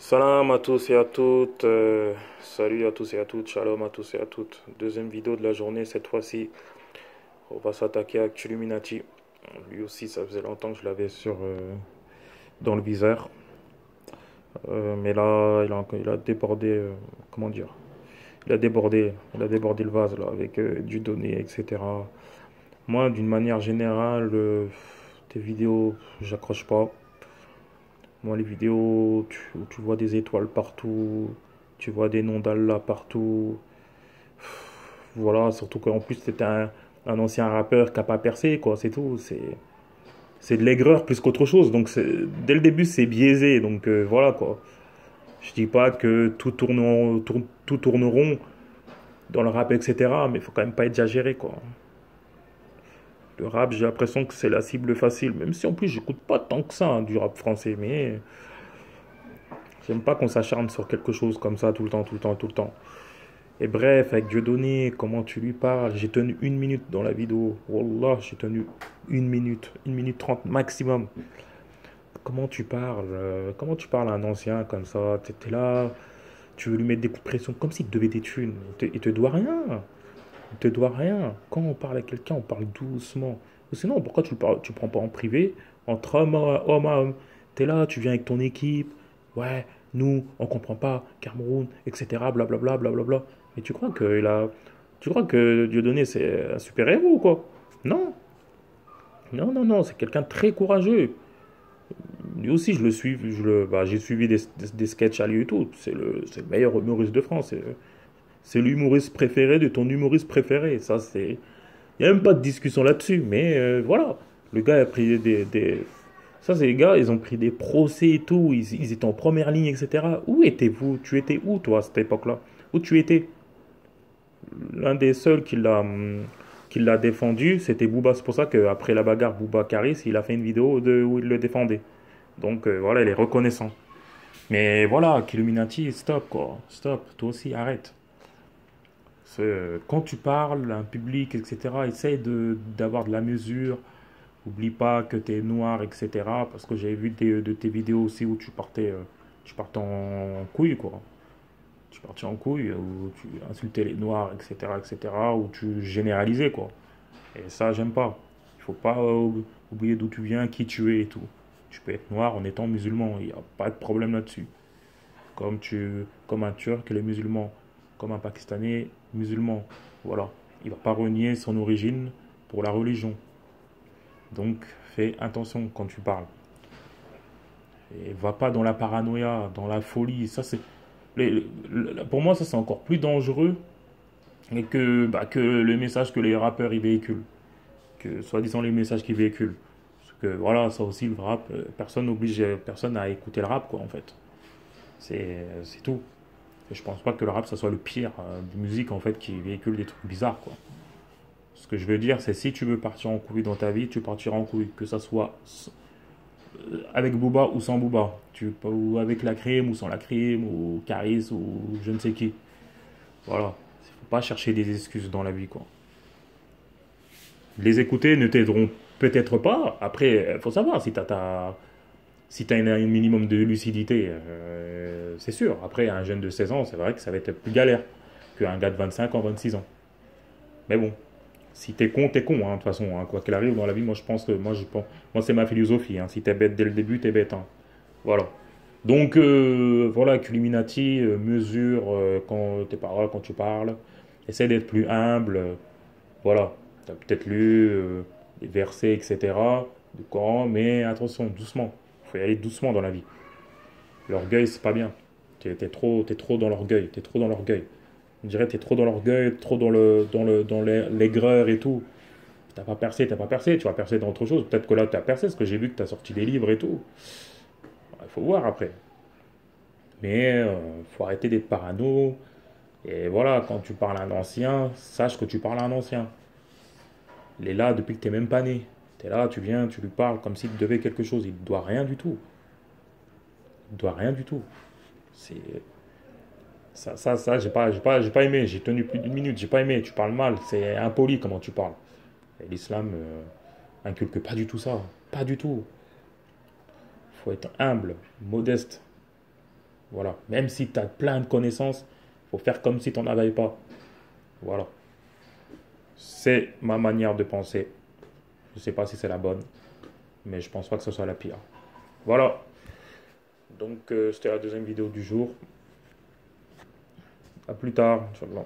Salam à tous et à toutes, salut à tous et à toutes, shalom à tous et à toutes. Deuxième vidéo de la journée, cette fois-ci, on va s'attaquer à Illuminati. Lui aussi, ça faisait longtemps que je l'avais dans le viseur. Mais là, il a débordé, comment dire, il a débordé le vase là, avec du donné, etc. Moi, d'une manière générale, tes vidéos, j'accroche pas. Moi, les vidéos où tu vois des étoiles partout, tu vois des noms d'Allah partout. Voilà, surtout qu'en plus, c'était un ancien rappeur qui n'a pas percé, quoi, c'est tout. C'est de l'aigreur plus qu'autre chose. Donc, dès le début, c'est biaisé. Donc, voilà, quoi. Je dis pas que tout tourneront dans le rap, etc. Mais il faut quand même pas exagérer, quoi. Le rap, j'ai l'impression que c'est la cible facile. Même si en plus, j'écoute pas tant que ça hein, du rap français. Mais j'aime pas qu'on s'acharne sur quelque chose comme ça tout le temps, tout le temps, tout le temps. Et bref, avec Dieudonné, comment tu lui parles? J'ai tenu 1 minute dans la vidéo. Wallah, j'ai tenu 1 minute 30 maximum. Comment tu parles à un ancien comme ça? T'es là, tu veux lui mettre des coups de pression comme s'il te devait des thunes. Il te doit rien. Il te doit rien. Quand on parle à quelqu'un, on parle doucement. Ou sinon, pourquoi tu prends pas en privé, entre homme à homme? T'es là, tu viens avec ton équipe. Ouais, nous, on comprend pas, Cameroun, etc. Blablabla, blablabla. Mais tu crois que Dieudonné, c'est un super-héros ou quoi? Non, non, non, non, c'est quelqu'un de très courageux. Lui aussi, j'ai suivi des sketchs à lui et tout. C'est le meilleur humoriste de France. C'est l'humoriste préféré de ton humoriste préféré. Ça, c'est. Il n'y a même pas de discussion là-dessus. Mais voilà. Le gars a pris Ça, c'est les gars, ils ont pris des procès et tout. Ils étaient en première ligne, etc. Où étiez-vous? Tu étais où, toi, à cette époque-là? Où tu étais? L'un des seuls qui l'a défendu, c'était Booba. C'est pour ça qu'après la bagarre Booba Karis, il a fait une vidéo où il le défendait. Donc voilà, il est reconnaissant. Mais voilà, qu'Illuminati, stop quoi. Stop, toi aussi, arrête. Quand tu parles à un public, etc., essaye d'avoir de la mesure. Oublie pas que tu es noir, etc. Parce que j'ai vu de tes vidéos aussi où tu partais en couille, quoi. Tu partais en couille, où tu insultais les noirs, etc., etc., où tu généralisais, quoi. Et ça, j'aime pas. Il faut pas oublier d'où tu viens, qui tu es et tout. Tu peux être noir en étant musulman, il n'y a pas de problème là-dessus. Comme un Turc, il est musulman. Comme un Pakistanais, musulman. Voilà. Il va pas renier son origine pour la religion. Donc, fais attention quand tu parles. Et va pas dans la paranoïa, dans la folie. Ça, pour moi, ça, c'est encore plus dangereux que le message que les rappeurs y véhiculent. Que soi-disant les messages qu'ils véhiculent. Parce que voilà, ça aussi, le rap, personne n'oblige personne à écouter le rap, quoi, en fait. C'est tout. Et je pense pas que le rap, ça soit le pire des musiques, en fait, qui véhicule des trucs bizarres, quoi. Ce que je veux dire, c'est si tu veux partir en couille dans ta vie, tu partiras en couille. Que ça soit avec Booba ou sans Booba. Ou avec la crime ou sans la crime, ou Caris ou je ne sais qui. Voilà. Faut pas chercher des excuses dans la vie, quoi. Les écouter ne t'aideront peut-être pas. Après, il faut savoir si t'as un minimum de lucidité, c'est sûr. Après, un jeune de 16 ans, c'est vrai que ça va être plus galère qu'un gars de 25 ans, 26 ans. Mais bon, si t'es con, hein, de toute façon, hein, quoi qu'il arrive dans la vie, moi je pense que, moi c'est ma philosophie, hein. Si t'es bête dès le début, t'es bête, hein. Voilà. Donc, voilà, qu'Illuminati mesure tes paroles, quand tu parles. Essaie d'être plus humble. Voilà. Tu as peut-être lu des versets, etc. du Coran, mais attention, doucement. Il faut y aller doucement dans la vie. L'orgueil, c'est pas bien. T'es trop dans l'orgueil. T'es trop dans l'orgueil. On dirait que t'es trop dans l'orgueil, trop dans l'aigreur et tout. T'as pas percé, t'as pas percé. Tu vas percer dans autre chose. Peut-être que là, t'as percé, parce que j'ai vu que t'as sorti des livres et tout. Il faut voir après. Mais faut arrêter d'être parano. Et voilà, quand tu parles à un ancien, sache que tu parles à un ancien. Il est là depuis que t'es même pas né. T'es là, tu viens, tu lui parles comme s'il te devait quelque chose. Il ne doit rien du tout. Il ne doit rien du tout. C'est j'ai pas aimé. J'ai tenu plus d'1 minute. J'ai pas aimé. Tu parles mal. C'est impoli comment tu parles. Et l'islam inculque pas du tout ça. Pas du tout. Faut être humble, modeste. Voilà. Même si tu as plein de connaissances, faut faire comme si tu n'en avais pas. Voilà. C'est ma manière de penser. Je ne sais pas si c'est la bonne, mais je pense pas que ce soit la pire. Voilà. Donc, c'était la deuxième vidéo du jour. À plus tard, Inch'Allah.